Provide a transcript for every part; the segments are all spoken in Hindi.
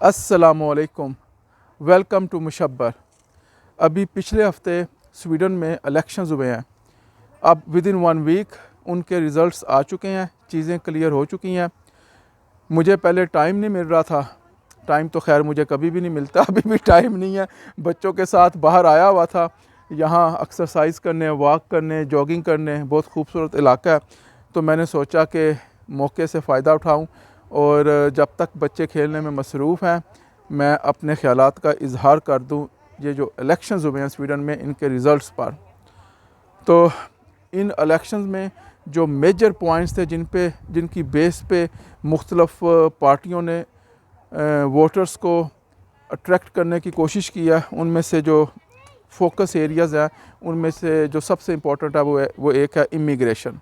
अस्सलामुअलैकुम, वेलकम टू मुशब्बर। अभी पिछले हफ्ते स्वीडन में इलेक्शंस हुए हैं। अब विद इन 1 वीक उनके रिज़ल्ट्स आ चुके हैं, चीज़ें क्लियर हो चुकी हैं। मुझे पहले टाइम नहीं मिल रहा था, टाइम तो खैर मुझे कभी भी नहीं मिलता, अभी भी टाइम नहीं है। बच्चों के साथ बाहर आया हुआ था, यहाँ एक्सरसाइज करने, वॉक करने, जॉगिंग करने। बहुत खूबसूरत इलाका है, तो मैंने सोचा कि मौके से फ़ायदा उठाऊँ और जब तक बच्चे खेलने में मसरूफ़ हैं मैं अपने ख़यालात का इजहार कर दूँ ये जो इलेक्शंस हुए हैं स्वीडन में, इनके रिज़ल्ट्स पर। तो इन इलेक्शंस में जो मेजर पॉइंट्स थे जिनकी बेस पे मुख्तलफ़ पार्टियों ने वोटर्स को अट्रैक्ट करने की कोशिश की है, उनमें से जो फोकस एरियाज़ हैं उनमें से जो सबसे इम्पोर्टेंट है वो एक है इमिग्रेशन।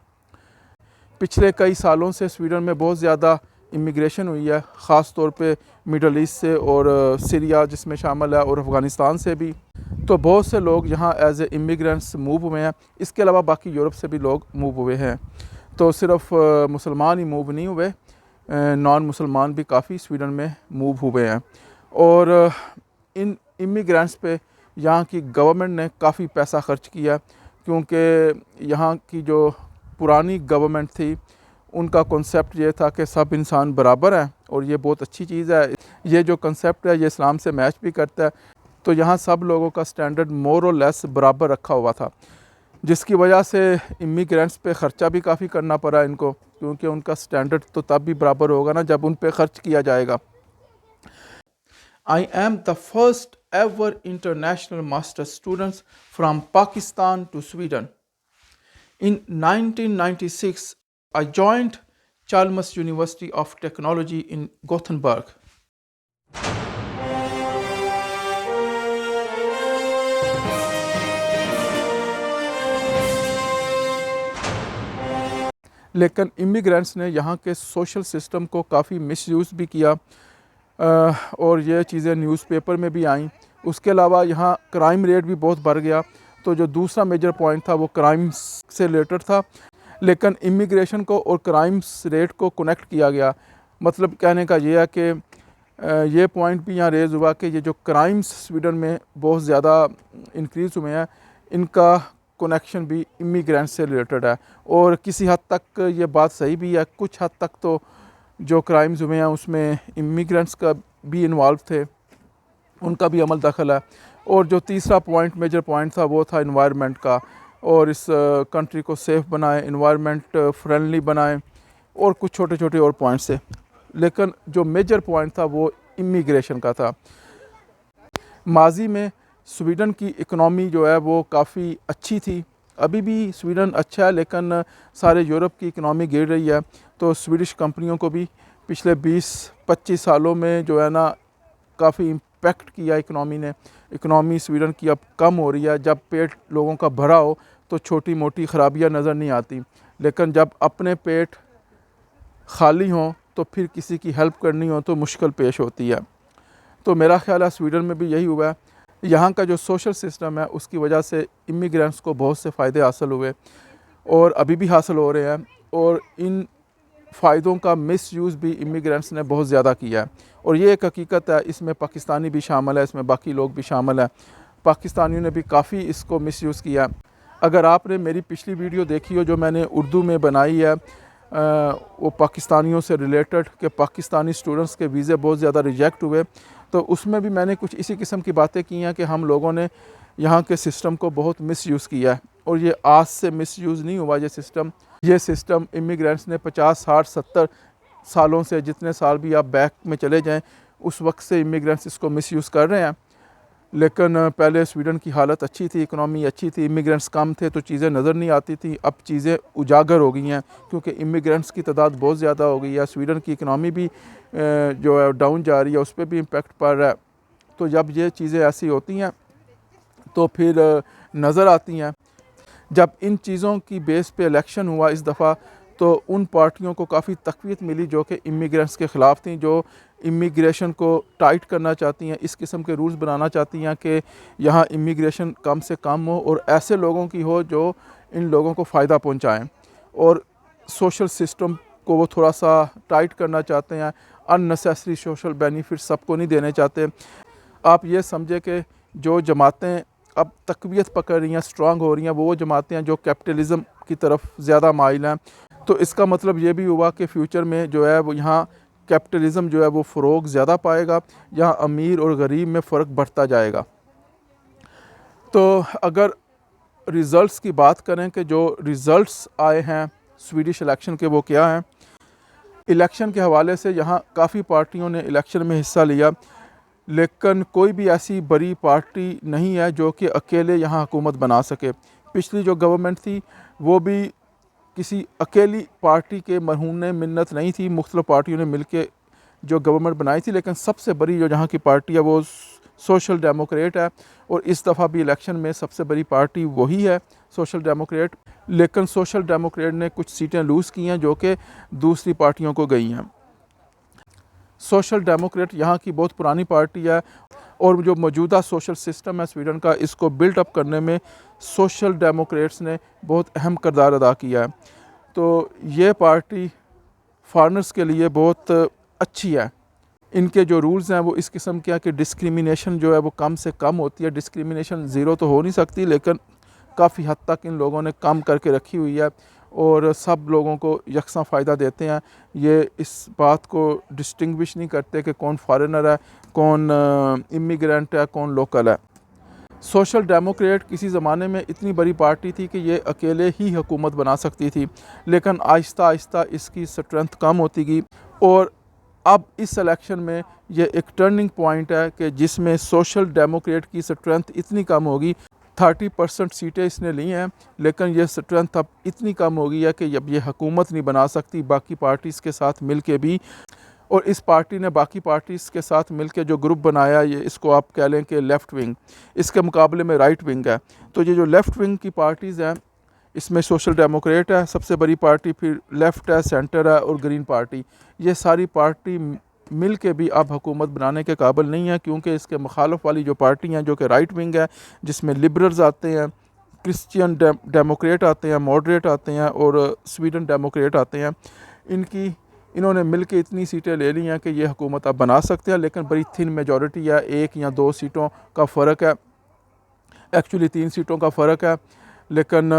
पिछले कई सालों से स्वीडन में बहुत ज़्यादा इमिग्रेशन हुई है, ख़ास तौर पे मिडल ईस्ट से और सीरिया जिसमें शामिल है और अफ़गानिस्तान से भी। तो बहुत से लोग यहाँ एज ए इमिग्रेंट्स मूव हुए हैं। इसके अलावा बाकी यूरोप से भी लोग मूव हुए हैं। तो सिर्फ मुसलमान ही मूव नहीं हुए, नॉन मुसलमान भी काफ़ी स्वीडन में मूव हुए हैं। और इन इमिग्रेंट्स पे यहाँ की गवर्नमेंट ने काफ़ी पैसा ख़र्च किया, क्योंकि यहाँ की जो पुरानी गवर्नमेंट थी उनका कॉन्सेप्ट ये था कि सब इंसान बराबर हैं, और ये बहुत अच्छी चीज़ है। ये जो कॉन्सेप्ट है ये इस्लाम से मैच भी करता है। तो यहाँ सब लोगों का स्टैंडर्ड मोर और लेस बराबर रखा हुआ था, जिसकी वजह से इमिग्रेंट्स पे ख़र्चा भी काफ़ी करना पड़ा इनको, क्योंकि उनका स्टैंडर्ड तो तब भी बराबर होगा ना जब उन पे ख़र्च किया जाएगा। I am the first ever international master students from Pakistan to Sweden. In 1996, I joined Chalmers University of Technology in Gothenburg. लेकिन इमिग्रेंट्स ने यहाँ के सोशल सिस्टम को काफ़ी मिसयूज़ भी किया, और ये चीज़ें न्यूज़पेपर में भी आईं। उसके अलावा यहाँ क्राइम रेट भी बहुत बढ़ गया। तो जो दूसरा मेजर पॉइंट था वो क्राइम से रिलेटेड था, लेकिन इमिग्रेशन को और क्राइम्स रेट को कनेक्ट किया गया। मतलब कहने का ये है कि ये पॉइंट भी यहाँ रेज़ हुआ कि ये जो क्राइम्स स्वीडन में बहुत ज़्यादा इंक्रीज़ हुए हैं, इनका कनेक्शन भी इमिग्रेंट्स से रिलेटेड है। और किसी हद तक ये बात सही भी है, कुछ हद तक तो जो क्राइम्स हुए हैं उसमें इमिग्रेंट्स का भी इन्वॉल्व थे, उनका भी अमल दखल है। और जो तीसरा पॉइंट मेजर पॉइंट था वो था इन्वायरमेंट का, और इस कंट्री को सेफ़ बनाएं, इन्वायरमेंट फ्रेंडली बनाएं, और कुछ छोटे छोटे और पॉइंट्स थे। लेकिन जो मेजर पॉइंट था वो इमिग्रेशन का था। माजी में स्वीडन की इकनॉमी जो है वो काफ़ी अच्छी थी, अभी भी स्वीडन अच्छा है, लेकिन सारे यूरोप की इकनॉमी गिर रही है। तो स्वीडिश कंपनियों को भी पिछले 20-25 सालों में जो है ना काफ़ी इम्पेक्ट किया इकनॉमी ने। इकनॉमी स्वीडन की अब कम हो रही है। जब पेट लोगों का भरा हो तो छोटी मोटी ख़राबियाँ नज़र नहीं आती, लेकिन जब अपने पेट खाली हों तो फिर किसी की हेल्प करनी हो तो मुश्किल पेश होती है। तो मेरा ख्याल है स्वीडन में भी यही हुआ है। यहाँ का जो सोशल सिस्टम है उसकी वजह से इमिग्रेंट्स को बहुत से फ़ायदे हासिल हुए और अभी भी हासिल हो रहे हैं, और इन फ़ायदों का मिसयूज़ भी इमिग्रेंट्स ने बहुत ज़्यादा किया है। और ये एक हकीकत है, इसमें पाकिस्तानी भी शामिल है, इसमें बाकी लोग भी शामिल हैं। पाकिस्तानियों ने भी काफ़ी इसको मिसयूज़ किया। अगर आपने मेरी पिछली वीडियो देखी हो जो मैंने उर्दू में बनाई है, वो पाकिस्तानियों से रिलेटेड कि पाकिस्तानी स्टूडेंट्स के वीज़े बहुत ज़्यादा रिजेक्ट हुए, तो उसमें भी मैंने कुछ इसी किस्म की बातें की हैं कि हम लोगों ने यहाँ के सिस्टम को बहुत मिसयूज़ किया है। और ये आज से मिसयूज़ नहीं हुआ ये सिस्टम इमिग्रेंट्स ने 50, 60, 70 सालों से, जितने साल भी आप बैक में चले जाएं, उस वक्त से इमिग्रेंट्स इसको मिसयूज़ कर रहे हैं। लेकिन पहले स्वीडन की हालत अच्छी थी, इकनॉमी अच्छी थी, इमिग्रेंट्स कम थे तो चीज़ें नज़र नहीं आती थी। अब चीज़ें उजागर हो गई हैं क्योंकि इमिग्रेंट्स की तादाद बहुत ज़्यादा हो गई है। स्वीडन की इकनॉमी भी जो है डाउन जा रही है, उस पर भी इम्पेक्ट पड़ रहा है। तो जब ये चीज़ें ऐसी होती हैं तो फिर नज़र आती हैं। जब इन चीज़ों की बेस पे इलेक्शन हुआ इस दफ़ा, तो उन पार्टियों को काफ़ी तक़वियत मिली जो कि इमिग्रेंट्स के ख़िलाफ़ थी, जो इमिग्रेशन को टाइट करना चाहती हैं, इस किस्म के रूल्स बनाना चाहती हैं कि यहाँ इमिग्रेशन कम से कम हो और ऐसे लोगों की हो जो इन लोगों को फ़ायदा पहुँचाएँ और सोशल सिस्टम को वो थोड़ा सा टाइट करना चाहते हैं। अननेसेसरी सोशल बेनिफिट सबको नहीं देने चाहते। आप ये समझे कि जो जमातें अब तकवीत पकड़ रही हैं, स्ट्रांग हो रही हैं, वो जमातें हैं जो कैपिटलिज़म की तरफ ज़्यादा माइल हैं। तो इसका मतलब ये भी हुआ कि फ्यूचर में जो है वो यहाँ कैपिटलिज़म जो है वो फ़रोग ज़्यादा पाएगा, यहाँ अमीर और गरीब में फ़र्क बढ़ता जाएगा। तो अगर रिज़ल्ट्स की बात करें कि जो रिज़ल्ट्स आए हैं स्वीडिश इलेक्शन के, वो क्या हैं। इलेक्शन के हवाले से यहाँ काफ़ी पार्टियों ने इलेक्शन में हिस्सा लिया, लेकिन कोई भी ऐसी बड़ी पार्टी नहीं है जो कि अकेले यहाँ हुकूमत बना सके। पिछली जो गवर्नमेंट थी वो भी किसी अकेली पार्टी के मरहून मिन्नत नहीं थी, मुख्तलिफ पार्टियों ने मिलकर जो गवर्नमेंट बनाई थी। लेकिन सबसे बड़ी जो यहाँ की पार्टी है वो सोशल डेमोक्रेट है, और इस दफ़ा भी इलेक्शन में सबसे बड़ी पार्टी वही है, सोशल डेमोक्रेट। लेकिन सोशल डेमोक्रेट ने कुछ सीटें लूज़ की हैं जो कि दूसरी पार्टियों को गई हैं। सोशल डेमोक्रेट यहाँ की बहुत पुरानी पार्टी है, और जो मौजूदा सोशल सिस्टम है स्वीडन का, इसको बिल्ट अप करने में सोशल डेमोक्रेट्स ने बहुत अहम किरदार अदा किया है। तो ये पार्टी फॉरेनर्स के लिए बहुत अच्छी है। इनके जो रूल्स हैं वो इस किस्म के हैं कि डिस्क्रिमिनेशन जो है वो कम से कम होती है। डिस्क्रिमिनेशन ज़ीरो तो हो नहीं सकती, लेकिन काफ़ी हद तक इन लोगों ने कम करके रखी हुई है, और सब लोगों को यकसा फ़ायदा देते हैं। ये इस बात को डिस्टिंग्विश नहीं करते कि कौन फॉरेनर है, कौन इमिग्रेंट है, कौन लोकल है। सोशल डेमोक्रेट किसी ज़माने में इतनी बड़ी पार्टी थी कि ये अकेले ही हुकूमत बना सकती थी, लेकिन आहिस्ता आहिस्ता इसकी स्ट्रेंथ कम होती गई, और अब इस इलेक्शन में ये एक टर्निंग पॉइंट है कि जिसमें सोशल डेमोक्रेट की स्ट्रेंथ इतनी कम होगी। 30% सीटें इसने ली हैं, लेकिन ये स्ट्रेंथ अब इतनी कम हो गई है कि अब ये हुकूमत नहीं बना सकती बाकी पार्टीज़ के साथ मिल के भी। और इस पार्टी ने बाकी पार्टीज़ के साथ मिल के जो ग्रुप बनाया, ये इसको आप कह लें कि लेफ़्ट विंग, इसके मुकाबले में राइट विंग है। तो ये जो लेफ़्ट विंग की पार्टीज़ हैं, इसमें सोशल डेमोक्रेट है सबसे बड़ी पार्टी, फिर लेफ़्ट है, सेंटर है और ग्रीन पार्टी। ये सारी पार्टी मिल के भी अब हुकूमत बनाने के काबिल नहीं है, क्योंकि इसके मुखालफ वाली जो पार्टी हैं जो कि राइट विंग है, जिसमें लिबरल्स आते हैं, क्रिश्चियन डेमोक्रेट आते हैं, मॉडरेट आते हैं और स्वीडन डेमोक्रेट आते हैं, इन्होंने मिल के इतनी सीटें ले ली हैं कि ये हुकूमत अब बना सकते हैं। लेकिन बड़ी थिन मेजॉरिटी है, 1 या 2 सीटों का फ़र्क है, एक्चुअली 3 सीटों का फ़र्क है, लेकिन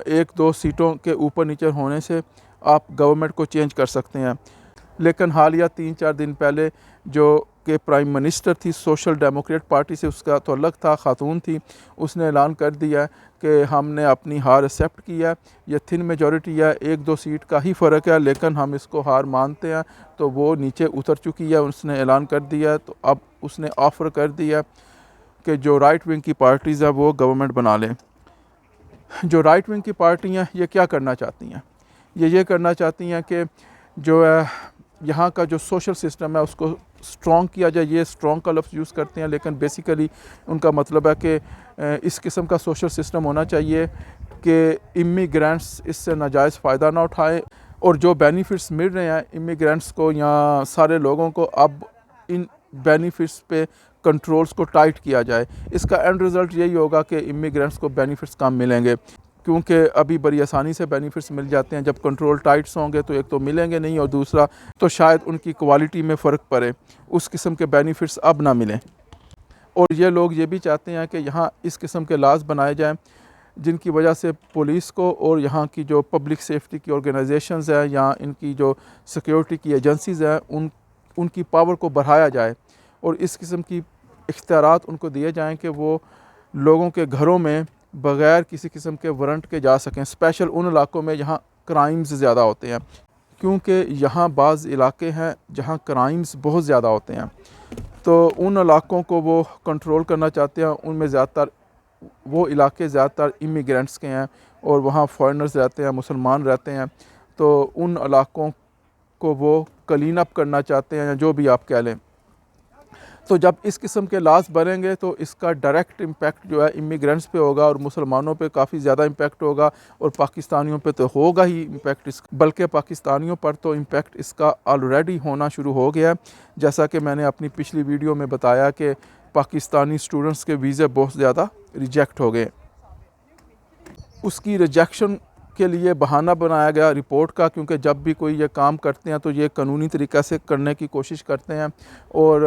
1-2 सीटों के ऊपर नीचे होने से आप गवर्नमेंट को चेंज कर सकते हैं। लेकिन हालिया 3-4 दिन पहले जो कि प्राइम मिनिस्टर थी सोशल डेमोक्रेट पार्टी से, उसका तो अलग था, खातून थी, उसने ऐलान कर दिया कि हमने अपनी हार एक्सेप्ट किया, ये थिन मेजॉरिटी है, 1-2 सीट का ही फ़र्क है, लेकिन हम इसको हार मानते हैं। तो वो नीचे उतर चुकी है, उसने ऐलान कर दिया। तो अब उसने ऑफ़र कर दिया कि जो राइट विंग की पार्टीज़ हैं वो गवर्नमेंट बना लें। जो राइट विंग की पार्टियाँ ये क्या करना चाहती हैं, ये करना चाहती हैं कि जो है यहाँ का जो सोशल सिस्टम है उसको स्ट्रॉन्ग किया जाए। ये स्ट्रॉन्ग का लफ्ज़ यूज़ करते हैं, लेकिन बेसिकली उनका मतलब है कि इस किस्म का सोशल सिस्टम होना चाहिए कि इमिग्रेंट्स इससे नाजायज़ फ़ायदा ना उठाएं, और जो बेनिफिट्स मिल रहे हैं इमिग्रेंट्स को या सारे लोगों को, अब इन बेनिफिट्स पे कंट्रोल्स को टाइट किया जाए। इसका एंड रिज़ल्ट यही होगा कि इमिग्रेंट्स को बेनिफिट्स कम मिलेंगे, क्योंकि अभी बड़ी आसानी से बेनिफिट्स मिल जाते हैं। जब कंट्रोल टाइट्स होंगे तो एक तो मिलेंगे नहीं, और दूसरा तो शायद उनकी क्वालिटी में फ़र्क पड़े, उस किस्म के बेनिफिट्स अब ना मिलें। और ये लोग ये भी चाहते हैं कि यहाँ इस किस्म के लाज बनाए जाएं जिनकी वजह से पुलिस को और यहाँ की जो पब्लिक सेफ्टी की ऑर्गेनाइजेशंस हैं या इनकी जो सिक्योरिटी की एजेंसीज़ हैं उनकी पावर को बढ़ाया जाए, और इस किस्म की इख्तियारात उनको दिए जाएँ कि वो लोगों के घरों में बग़ैर किसी किस्म के वारंट के जा सकें। स्पेशल उन इलाकों में जहाँ क्राइम्स ज़्यादा होते हैं, क्योंकि यहाँ बाज़ इलाके हैं जहाँ क्राइम्स बहुत ज़्यादा होते हैं, तो उन इलाकों को वो कंट्रोल करना चाहते हैं। उनमें ज़्यादातर वो इलाके ज़्यादातर इमिग्रेंट्स के हैं, और वहाँ फॉरेनर्स रहते हैं, मुसलमान रहते हैं, तो उन इलाकों को वो क्लीन अप करना चाहते हैं, या जो भी आप कह लें। तो जब इस किस्म के लाज बनेंगे तो इसका डायरेक्ट इम्पैक्ट जो है इमिग्रेंट्स पे होगा, और मुसलमानों पे काफ़ी ज़्यादा इम्पैक्ट होगा, और पाकिस्तानियों पे तो होगा ही इम्पैक्ट बल्कि पाकिस्तानियों पर तो इम्पैक्ट इसका ऑलरेडी होना शुरू हो गया है। जैसा कि मैंने अपनी पिछली वीडियो में बताया कि पाकिस्तानी स्टूडेंट्स के वीज़े बहुत ज़्यादा रिजेक्ट हो गए। उसकी रिजेक्शन के लिए बहाना बनाया गया रिपोर्ट का, क्योंकि जब भी कोई ये काम करते हैं तो ये कानूनी तरीक़ा से करने की कोशिश करते हैं और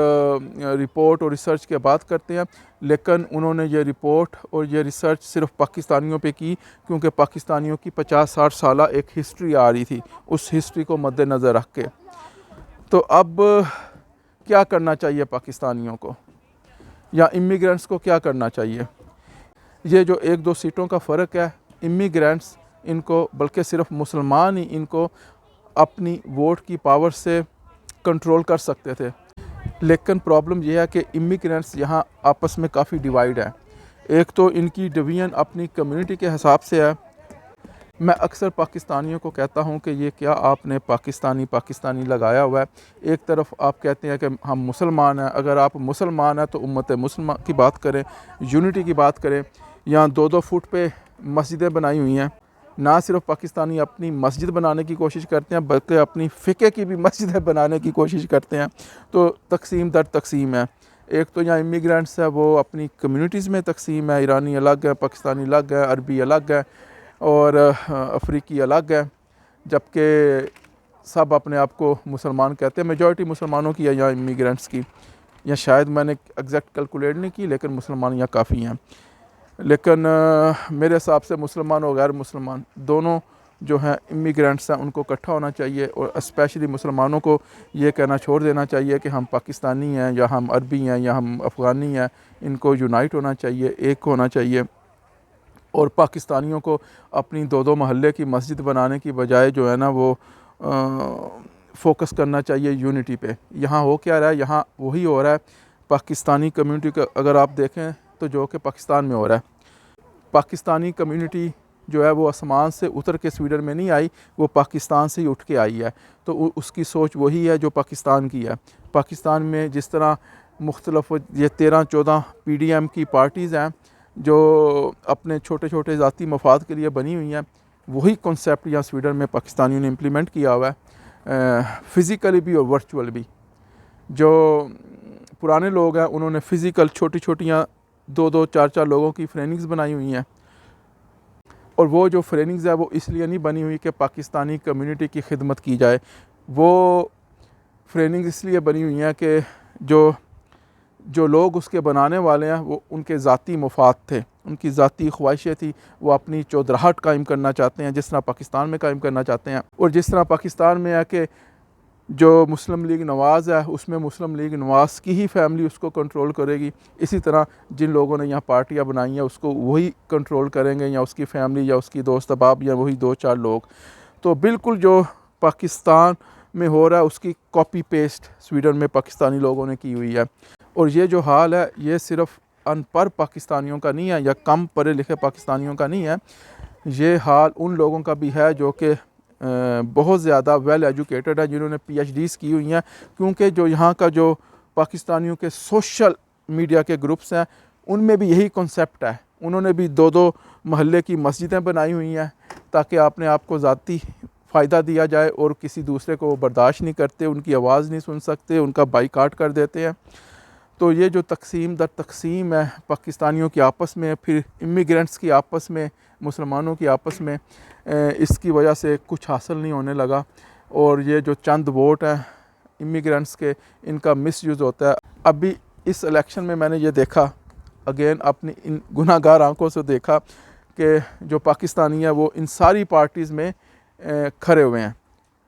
रिपोर्ट और रिसर्च के बाद करते हैं। लेकिन उन्होंने ये रिपोर्ट और ये रिसर्च सिर्फ पाकिस्तानियों पे की, क्योंकि पाकिस्तानियों की 50-60 साल एक हिस्ट्री आ रही थी, उस हिस्ट्री को मद्देनज़र रख के। तो अब क्या करना चाहिए पाकिस्तानियों को या इमिग्रेंट्स को क्या करना चाहिए? ये जो 1-2 सीटों का फ़र्क है, इमिग्रेंट्स इनको, बल्कि सिर्फ मुसलमान ही इनको अपनी वोट की पावर से कंट्रोल कर सकते थे। लेकिन प्रॉब्लम यह है कि इमिग्रेंट्स यहाँ आपस में काफ़ी डिवाइड है। एक तो इनकी डिवीज़न अपनी कम्युनिटी के हिसाब से है। मैं अक्सर पाकिस्तानियों को कहता हूँ कि ये क्या आपने पाकिस्तानी लगाया हुआ है। एक तरफ आप कहते हैं कि हम मुसलमान हैं, अगर आप मुसलमान हैं तो उम्मत मुसलमान की बात करें, यूनिटी की बात करें। यहाँ 2-2 फुट पे मस्जिदें बनाई हुई हैं। ना सिर्फ पाकिस्तानी अपनी मस्जिद बनाने की कोशिश करते हैं, बल्कि अपनी फ़िक़े की भी मस्जिदें बनाने की कोशिश करते हैं। तो तकसीम दर तकसीम है। एक तो यहाँ इमिग्रेंट्स है वो अपनी कम्युनिटीज़ में तकसीम है, ईरानी अलग है, पाकिस्तानी अलग है, अरबी अलग है और अफ्रीकी अलग है, जबकि सब अपने आप को मुसलमान कहते हैं। मेजॉरिटी मुसलमानों की है यहाँ इमिग्रेंट्स की, या शायद मैंने एग्जैक्ट कैलकुलेट नहीं की, लेकिन मुसलमान यहाँ काफ़ी हैं। लेकिन मेरे हिसाब से मुसलमान और गैर मुसलमान दोनों जो हैं इमिग्रेंट्स हैं, उनको इकट्ठा होना चाहिए और स्पेशली मुसलमानों को ये कहना छोड़ देना चाहिए कि हम पाकिस्तानी हैं या हम अरबी हैं या हम अफ़गानी हैं। इनको यूनाइट होना चाहिए, एक होना चाहिए। और पाकिस्तानियों को अपनी 2-2 मोहल्ले की मस्जिद बनाने की बजाय जो है ना वो फोकस करना चाहिए यूनिटी पे। यहाँ हो क्या रहा है? यहाँ वही हो रहा है पाकिस्तानी कम्युनिटी का अगर आप देखें तो जो कि पाकिस्तान में हो रहा है। पाकिस्तानी कम्युनिटी जो है वो आसमान से उतर के स्वीडन में नहीं आई, वो पाकिस्तान से ही उठ के आई है। तो उसकी सोच वही है जो पाकिस्तान की है। पाकिस्तान में जिस तरह मुख्तलिफ ये 13-14 PDM की पार्टीज़ हैं जो अपने छोटे छोटे ज़ाती मफाद के लिए बनी हुई हैं, वही कॉन्सेप्ट यहाँ स्वीडन में पाकिस्तानियों ने इम्प्लीमेंट किया हुआ है, फ़िज़िकली भी और वर्चुअल भी। जो पुराने लोग हैं उन्होंने फ़िज़िकल छोटी छोटियाँ 2-2, 4-4 लोगों की फ्रेनिंग्स बनाई हुई हैं, और वो जो फ्रेनिंग्स है वो इसलिए नहीं बनी हुई कि पाकिस्तानी कम्युनिटी की खिदमत की जाए। वो फ्रेनिंग्स इसलिए बनी हुई हैं कि जो लोग उसके बनाने वाले हैं वो उनके ज़ाती मफाद थे, उनकी ज़ाती ख्वाहिशें थी। वो अपनी चौधराहट कायम करना चाहते हैं जिस तरह पाकिस्तान में कायम करना चाहते हैं। और जिस तरह पाकिस्तान में है कि जो मुस्लिम लीग नवाज़ है उसमें मुस्लिम लीग नवाज़ की ही फैमिली उसको कंट्रोल करेगी, इसी तरह जिन लोगों ने यहाँ पार्टियाँ बनाई हैं उसको वही कंट्रोल करेंगे, या उसकी फैमिली या उसकी दोस्त अहबाब या वही 2-4 लोग। तो बिल्कुल जो पाकिस्तान में हो रहा है उसकी कॉपी पेस्ट स्वीडन में पाकिस्तानी लोगों ने की हुई है। और ये जो हाल है ये सिर्फ अनपढ़ पाकिस्तानियों का नहीं है या कम पढ़े लिखे पाकिस्तानियों का नहीं है, ये हाल उन लोगों का भी है जो कि बहुत ज़्यादा वेल एजुकेटेड है, जिन्होंने PhDs की हुई हैं। क्योंकि जो यहाँ का जो पाकिस्तानियों के सोशल मीडिया के ग्रुप्स हैं उनमें भी यही कॉन्सेप्ट है। उन्होंने भी 2-2 मोहल्ले की मस्जिदें बनाई हुई हैं ताकि अपने आप को ज़ाती फ़ायदा दिया जाए, और किसी दूसरे को वो बर्दाश्त नहीं करते, उनकी आवाज़ नहीं सुन सकते, उनका बाइकाट कर देते हैं। तो ये जो तकसीम दर तकसीम है पाकिस्तानियों की आपस में, फिर इमिग्रेंट्स की आपस में, मुसलमानों की आपस में, इसकी वजह से कुछ हासिल नहीं होने लगा। और ये जो चंद वोट हैं इमिग्रेंट्स के, इनका मिसयूज़ होता है। अभी इस इलेक्शन में मैंने ये देखा, अगेन अपनी इन गुनाहगार आंखों से देखा कि जो पाकिस्तानी है वो इन सारी पार्टीज़ में खड़े हुए हैं।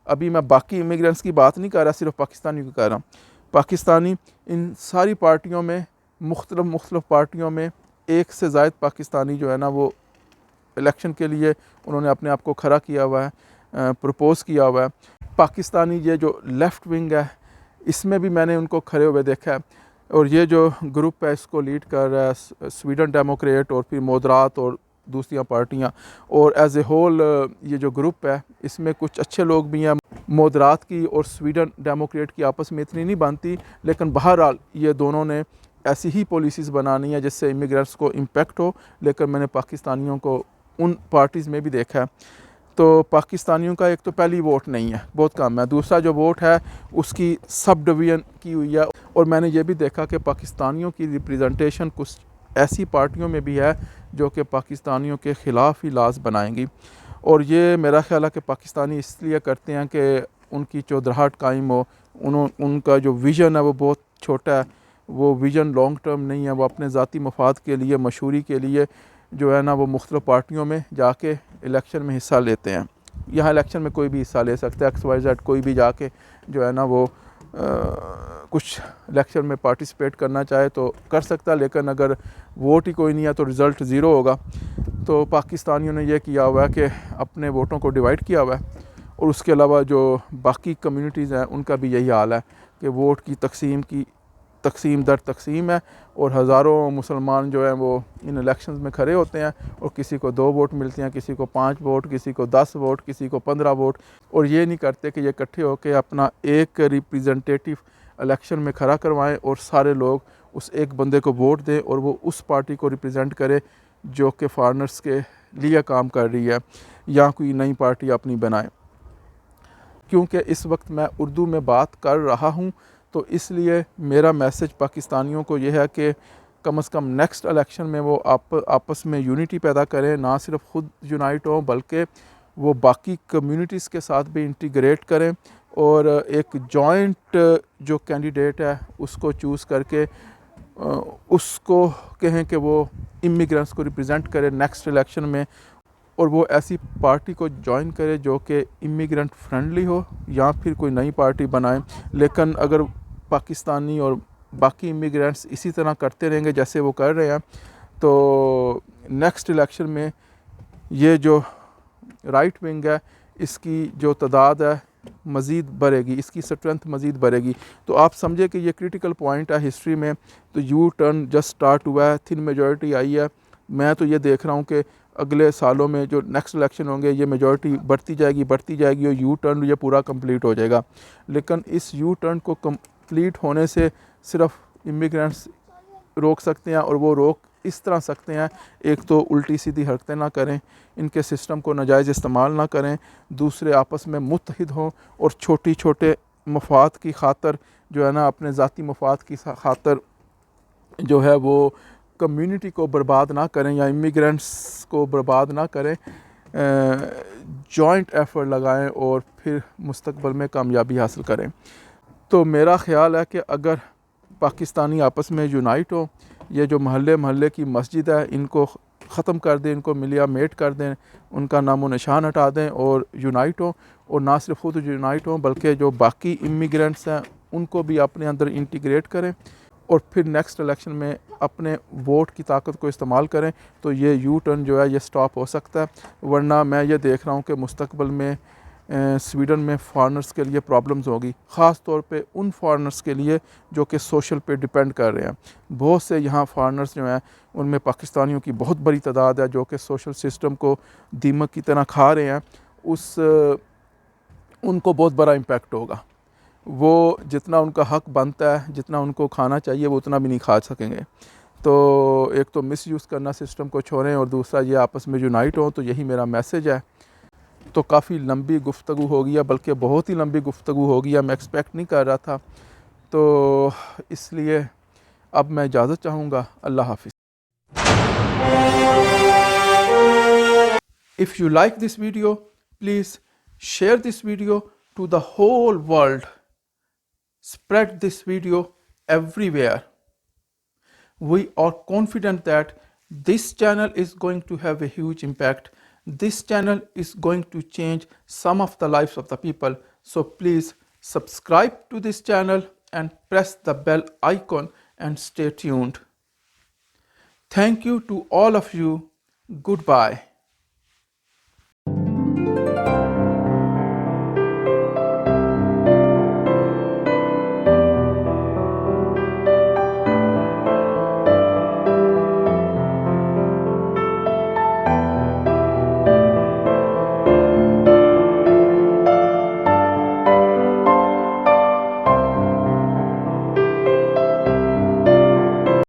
अभी मैं बाकी इमिग्रेंट्स की बात नहीं कर रहा, सिर्फ पाकिस्तानी की कर रहा हूँ। पाकिस्तानी इन सारी पार्टियों में, मुख्तलिफ पार्टियों में एक से ज़ायद पाकिस्तानी जो है ना वो इलेक्शन के लिए उन्होंने अपने आप को खड़ा किया हुआ है, प्रपोज़ किया हुआ है। पाकिस्तानी ये जो लेफ़्ट विंग है इसमें भी मैंने उनको खड़े हुए देखा है। और ये जो ग्रुप है इसको लीड कर रहा है स्वीडन डेमोक्रेट और फिर मोदरात और दूसरी पार्टियाँ। और एज ए होल ये जो ग्रुप है इसमें कुछ अच्छे लोग भी हैं। मोदरात की और स्वीडन डेमोक्रेट की आपस में इतनी नहीं बनती, लेकिन बहरहाल ये दोनों ने ऐसी ही पॉलिसीज़ बनानी है जिससे इमिग्रेंट्स को इम्पेक्ट हो। लेकिन मैंने पाकिस्तानियों को उन पार्टीज़ में भी देखा है। तो पाकिस्तानियों का एक तो पहली वोट नहीं है, बहुत कम है। दूसरा जो वोट है उसकी सब डिवीज़न की हुई है। और मैंने ये भी देखा कि पाकिस्तानियों की रिप्रेजेंटेशन कुछ ऐसी पार्टियों में भी है जो कि पाकिस्तानियों के ख़िलाफ़ ही लाज बनाएंगी। और ये मेरा ख़्याल है कि पाकिस्तानी इसलिए करते हैं कि उनकी चौधराहट कायम हो, उनका जो विज़न है वो बहुत छोटा है, वो विज़न लॉन्ग टर्म नहीं है। वो अपने ज़ाती मफाद के लिए, मशहूरी के लिए जो है ना वो मुख्तलिफ़ पार्टियों में जाके इलेक्शन में हिस्सा लेते हैं। यहाँ इलेक्शन में कोई भी हिस्सा ले सकता है, XYZ कोई भी जाके जो है ना वो कुछ इलेक्शन में पार्टिसिपेट करना चाहे तो कर सकता है, लेकिन अगर वोट ही कोई नहीं है तो रिज़ल्ट ज़ीरो होगा। तो पाकिस्तानियों ने यह किया हुआ है कि अपने वोटों को डिवाइड किया हुआ है, और उसके अलावा जो बाकी कम्युनिटीज़ हैं उनका भी यही हाल है कि वोट की तकसीम दर तकसीम है, और हज़ारों मुसलमान जो हैं वो इन इलेक्शंस में खड़े होते हैं, और किसी को 2 वोट मिलते हैं, किसी को 5 वोट, किसी को 10 वोट, किसी को 15 वोट, और ये नहीं करते कि ये इकट्ठे होकर अपना एक रिप्रेजेंटेटिव इलेक्शन में खड़ा करवाएं और सारे लोग उस एक बंदे को वोट दें और वो उस पार्टी को रिप्रेजेंट करे जो कि फॉरेनर्स के लिए काम कर रही है, या कोई नई पार्टी अपनी बनाए। क्योंकि इस वक्त मैं उर्दू में बात कर रहा हूँ, तो इसलिए मेरा मैसेज पाकिस्तानियों को यह है कि कम से कम नेक्स्ट इलेक्शन में वो आपस में यूनिटी पैदा करें, ना सिर्फ ख़ुद यूनाइट हों बल्कि वो बाकी कम्युनिटीज़ के साथ भी इंटीग्रेट करें, और एक जॉइंट जो कैंडिडेट है उसको चूज़ करके उसको कहें कि वो इमिग्रेंट्स को रिप्रेजेंट करे नेक्स्ट इलेक्शन में, और वो ऐसी पार्टी को ज्वाइन करे जो कि इमिग्रेंट फ्रेंडली हो, या फिर कोई नई पार्टी बनाए। लेकिन अगर पाकिस्तानी और बाकी इमिग्रेंट्स इसी तरह करते रहेंगे जैसे वो कर रहे हैं, तो नेक्स्ट इलेक्शन में ये जो राइट विंग है इसकी जो तादाद है मज़ीद बढ़ेगी, इसकी स्ट्रेंथ मज़ीद बढ़ेगी। तो आप समझे कि ये क्रिटिकल पॉइंट है हिस्ट्री में। तो यू टर्न जस्ट स्टार्ट हुआ है, थिन मेजॉरिटी आई है। मैं तो ये देख रहा हूँ कि अगले सालों में जो नेक्स्ट इलेक्शन होंगे ये मेजॉरिटी बढ़ती जाएगी और यू टर्न ये पूरा कंप्लीट हो जाएगा। लेकिन इस यू टर्न को कंप्लीट होने से सिर्फ इमिग्रेंट्स रोक सकते हैं, और वो रोक इस तरह सकते हैं, एक तो उल्टी सीधी हरकतें ना करें, इनके सिस्टम को नाजायज़ इस्तेमाल ना करें, दूसरे आपस में मुत्तहिद हों और छोटे मफाद की खातर जो है ना अपने ज़ाती मफाद की खातर जो है वो कम्युनिटी को बर्बाद ना करें या इमिग्रेंट्स को बर्बाद ना करें, जॉइंट एफ़र्ट लगाएं और फिर मुस्तकबिल में कामयाबी हासिल करें। तो मेरा ख़्याल है कि अगर पाकिस्तानी आपस में यूनाइट हो, ये जो महल्ले की मस्जिद है इनको ख़त्म कर दें, इनको मिलियामेट कर दें, उनका नामो निशान हटा दें और यूनाइट हो, और ना सिर्फ खुद यूनाइट हो बल्कि जो बाकी इमिग्रेंट्स हैं उनको भी अपने अंदर इंटीग्रेट करें, और फिर नेक्स्ट इलेक्शन में अपने वोट की ताकत को इस्तेमाल करें, तो ये यू टर्न जो है ये स्टॉप हो सकता है। वरना मैं ये देख रहा हूँ कि मुस्तकबिल में स्वीडन में फॉरेनर्स के लिए प्रॉब्लम्स होगी, ख़ास तौर पे उन फॉरेनर्स के लिए जो कि सोशल पे डिपेंड कर रहे हैं। बहुत से यहाँ फॉरेनर्स जो हैं उनमें पाकिस्तानियों की बहुत बड़ी तादाद है जो कि सोशल सिस्टम को दीमक की तरह खा रहे हैं। उनको बहुत बड़ा इम्पेक्ट होगा। वो जितना उनका हक बनता है, जितना उनको खाना चाहिए वो उतना भी नहीं खा सकेंगे। तो एक तो मिसयूज़ करना सिस्टम को छोड़ें, और दूसरा ये आपस में यूनाइट हों। तो यही मेरा मैसेज है। तो काफ़ी लंबी गुफ्तगू हो गई है, बल्कि बहुत ही लंबी गुफ्तगू हो गई है, मैं एक्सपेक्ट नहीं कर रहा था। तो इसलिए अब मैं इजाज़त चाहूँगा। अल्लाह हाफ़िज़। If you like this video, please share this video to the whole world. Spread this video everywhere. We are confident that this channel is going to have a huge impact. This channel is going to change some of the lives of the people. So please subscribe to this channel and press the bell icon and stay tuned. Thank you to all of you. Goodbye.